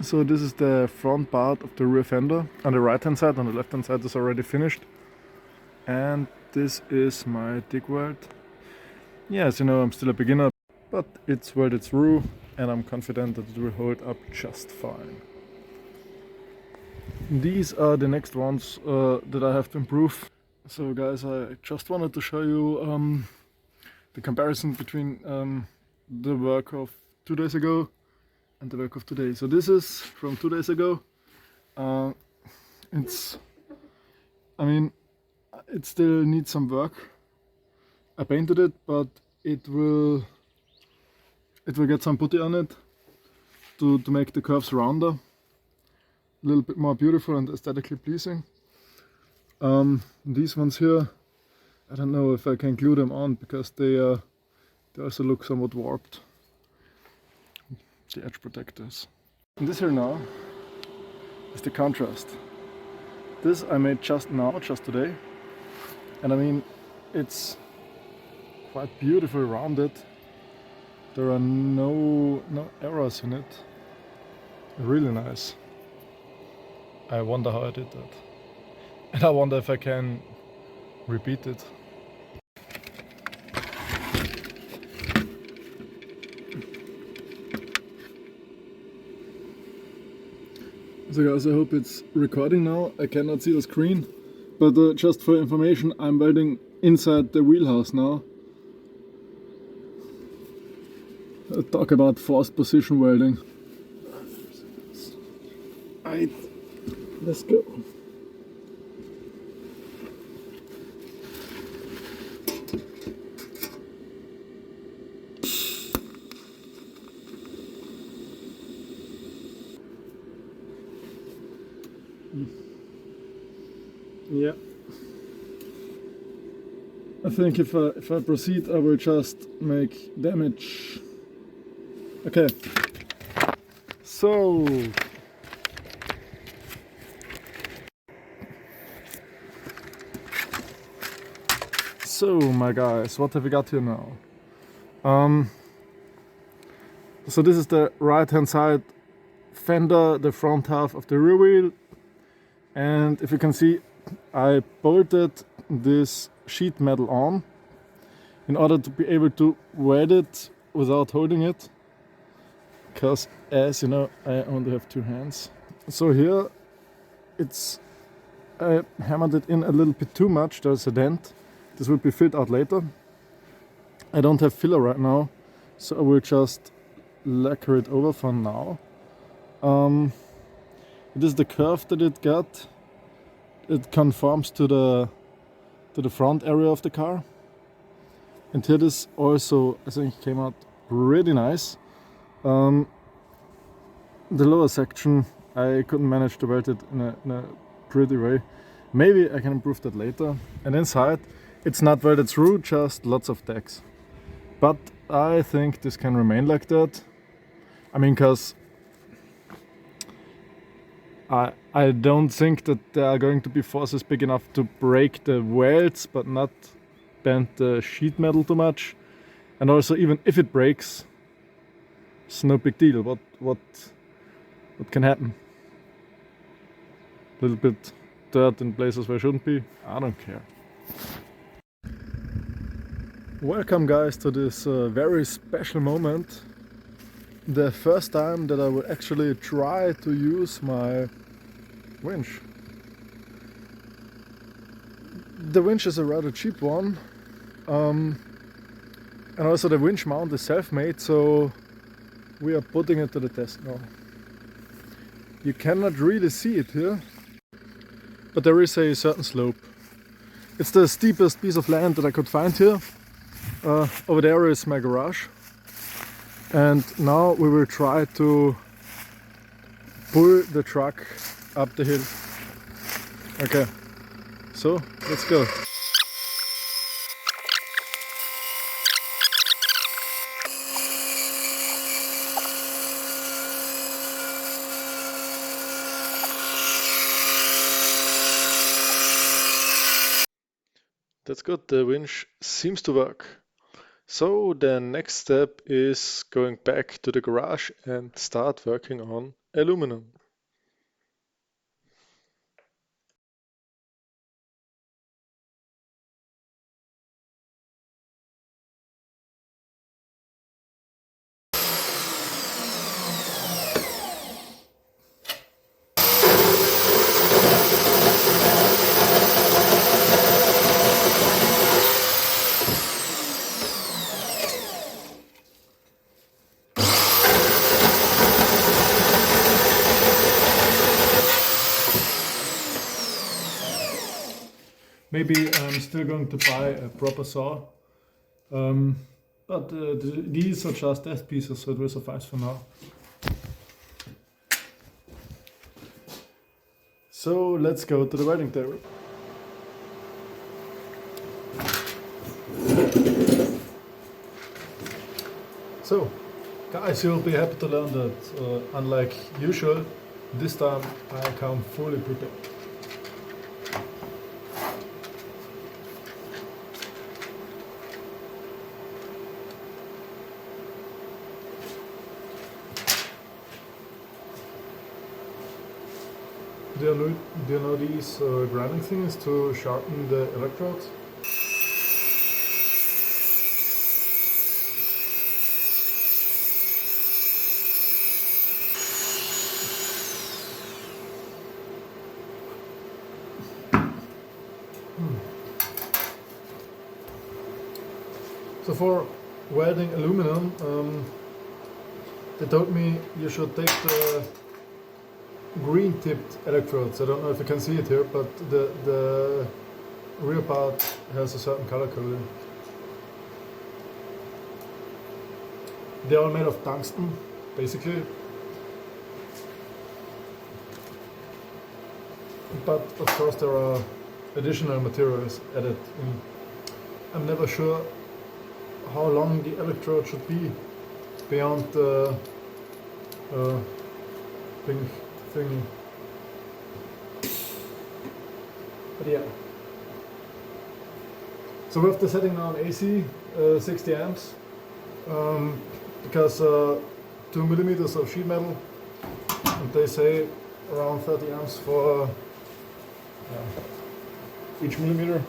So this is the front part of the rear fender. On the right hand side, on the left hand side is already finished. And this is my TIG weld. Yeah, as you know, I'm still a beginner, but it's welded through and I'm confident that it will hold up just fine. These are the next ones that I have to improve. So guys, I just wanted to show you the comparison between the work of 2 days ago and the work of today. So this is from 2 days ago. It still needs some work. I painted it, but it will get some putty on it to make the curves rounder, a little bit more beautiful and aesthetically pleasing. These ones here, I don't know if I can glue them on because they also look somewhat warped. The edge protectors. And this here now is the contrast. This I made just today, and I mean it's quite beautiful rounded. There are no errors in it. Really nice. I wonder how I did that, and I wonder if I can repeat it. So guys, I hope it's recording now. I cannot see the screen, but just for information, I'm welding inside the wheelhouse now. Talk about forced position welding. Alright, let's go. Yeah, I think if I proceed, I will just make damage. Okay, so my guys, what have we got here now? So this is the right hand side fender, the front half of the rear wheel, and if you can see, I bolted this sheet metal on in order to be able to weld it without holding it, because as you know, I only have 2 hands. So here I hammered it in a little bit too much. There's a dent. This will be filled out later. I don't have filler right now, so I will just lacquer it over for now. It is the curve that it got. It conforms to the front area of the car. And here this also, I think, came out pretty nice. The lower section, I couldn't manage to weld it in a pretty way. Maybe I can improve that later. And inside, it's not welded through, just lots of decks. But I think this can remain like that. I mean, because I don't think that there are going to be forces big enough to break the welds, but not bend the sheet metal too much. And also, even if it breaks, it's no big deal. What can happen? A little bit dirt in places where it shouldn't be. I don't care. Welcome guys to this very special moment. The first time that I will actually try to use my winch. The winch is a rather cheap one, and also the winch mount is self-made, so we are putting it to the test now. You cannot really see it here, but there is a certain slope. It's the steepest piece of land that I could find here. Over there is my garage, and now we will try to pull the truck up the hill. Okay, so let's go. That's good, the winch seems to work. So the next step is going back to the garage and start working on aluminum. Maybe I'm still going to buy a proper saw, but these are just test pieces, so it will suffice for now. So let's go to the welding table. So, guys, you'll be happy to learn that, unlike usual, this time I come fully prepared. Do you know these grinding things to sharpen the electrodes? So for welding aluminum, they told me you should take the green tipped electrodes. I don't know if you can see it here, but the rear part has a certain color coding. They're all made of tungsten, basically. But of course there are additional materials added in. I'm never sure how long the electrode should be beyond the pink thingy. But yeah. So we have the setting now on AC, 60 amps, because 2 millimeters of sheet metal, and they say around 30 amps for each millimeter.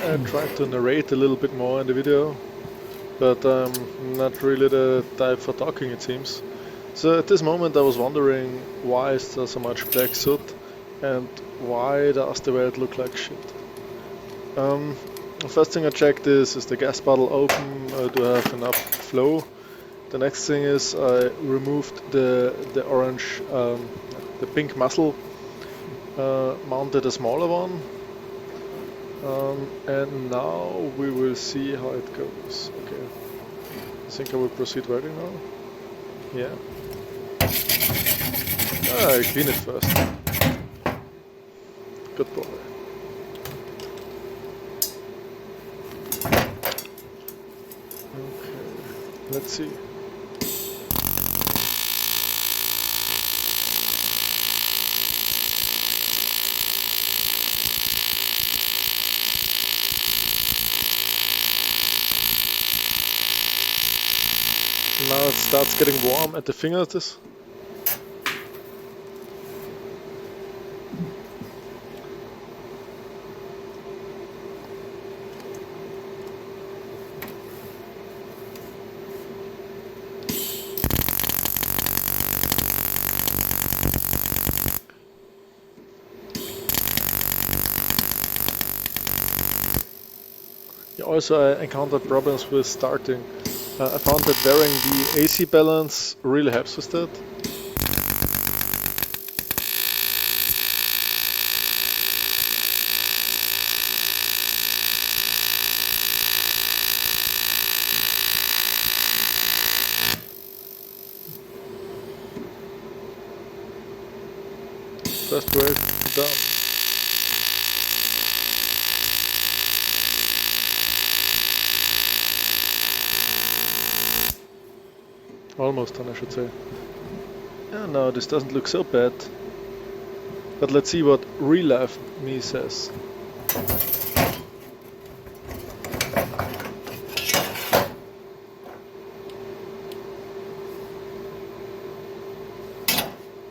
I tried to narrate a little bit more in the video, but I'm not really the type for talking, it seems. So at this moment I was wondering, why is there so much black soot and why does the weld look like shit? The first thing I checked is the gas bottle open, do I have enough flow? The next thing is I removed the orange, the pink muzzle, mounted a smaller one. And now we will see how it goes. Okay, I think I will proceed welding now. Yeah. I clean it first. Good boy. Okay, let's see. Now starts getting warm at the fingers. Yeah, also I encountered problems with starting. I found that varying the AC balance really helps with that. First weld done. Almost done, I should say. Yeah, no, this doesn't look so bad. But let's see what real life me says.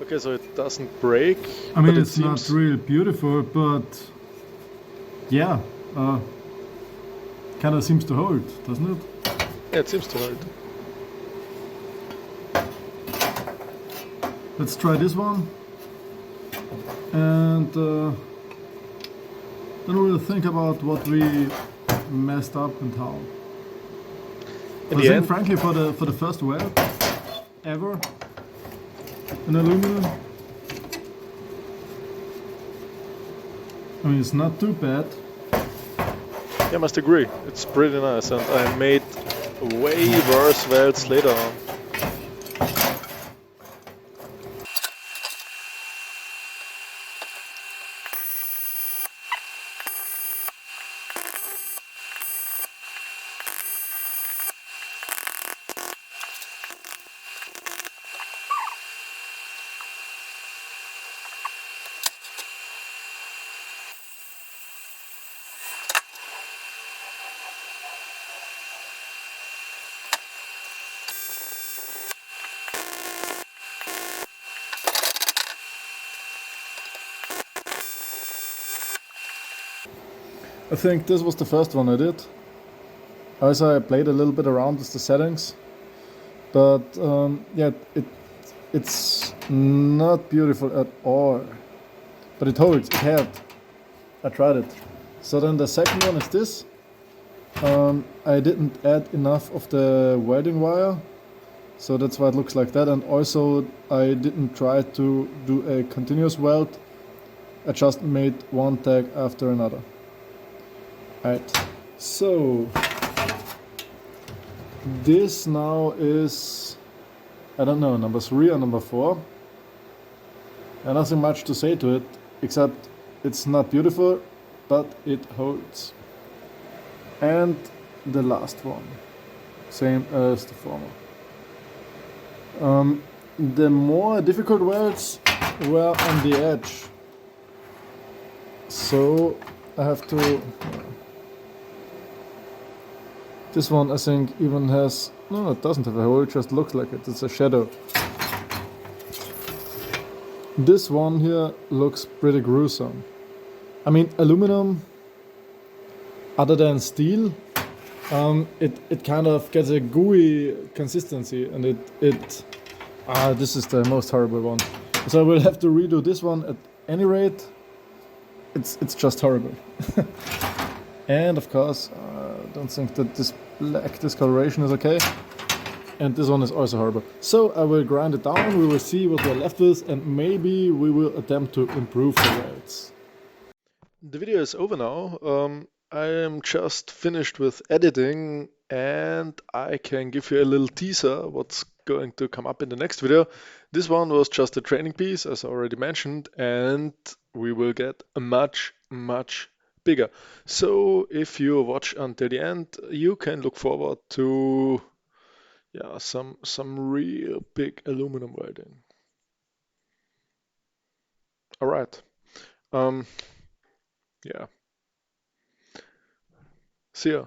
Okay, so it doesn't break. I mean, it's not real beautiful, but yeah, kind of seems to hold, doesn't it? Yeah, it seems to hold. Let's try this one, and then we'll think about what we messed up and how. I think, frankly, for the first weld ever in aluminum, I mean, it's not too bad. Yeah, I must agree. It's pretty nice, and I made way worse welds later on. I think this was the first one I did. Also, I played a little bit around with the settings, but yeah, it's not beautiful at all. But it holds, it had. I tried it. So then the second one is this. I didn't add enough of the welding wire, so that's why it looks like that. And also I didn't try to do a continuous weld. I just made one tag after another. Right, so this now is, I don't know, number 3 or number 4. And nothing much to say to it, except it's not beautiful, but it holds. And the last one, same as the former. The more difficult welds were on the edge, so I have to. This one I think even has, no, it doesn't have a hole, it just looks like it, it's a shadow. This one here looks pretty gruesome. I mean, aluminum, other than steel, it kind of gets a gooey consistency, and this is the most horrible one. So I will have to redo this one at any rate. It's just horrible. And of course, I don't think that this black discoloration is okay. And this one is also horrible. So I will grind it down, we will see what we're left with, and maybe we will attempt to improve the welds. The video is over now. I am just finished with editing, and I can give you a little teaser what's going to come up in the next video. This one was just a training piece, as I already mentioned, and we will get a much bigger. So if you watch until the end, you can look forward to some real big aluminum welding. All right. Yeah. See ya.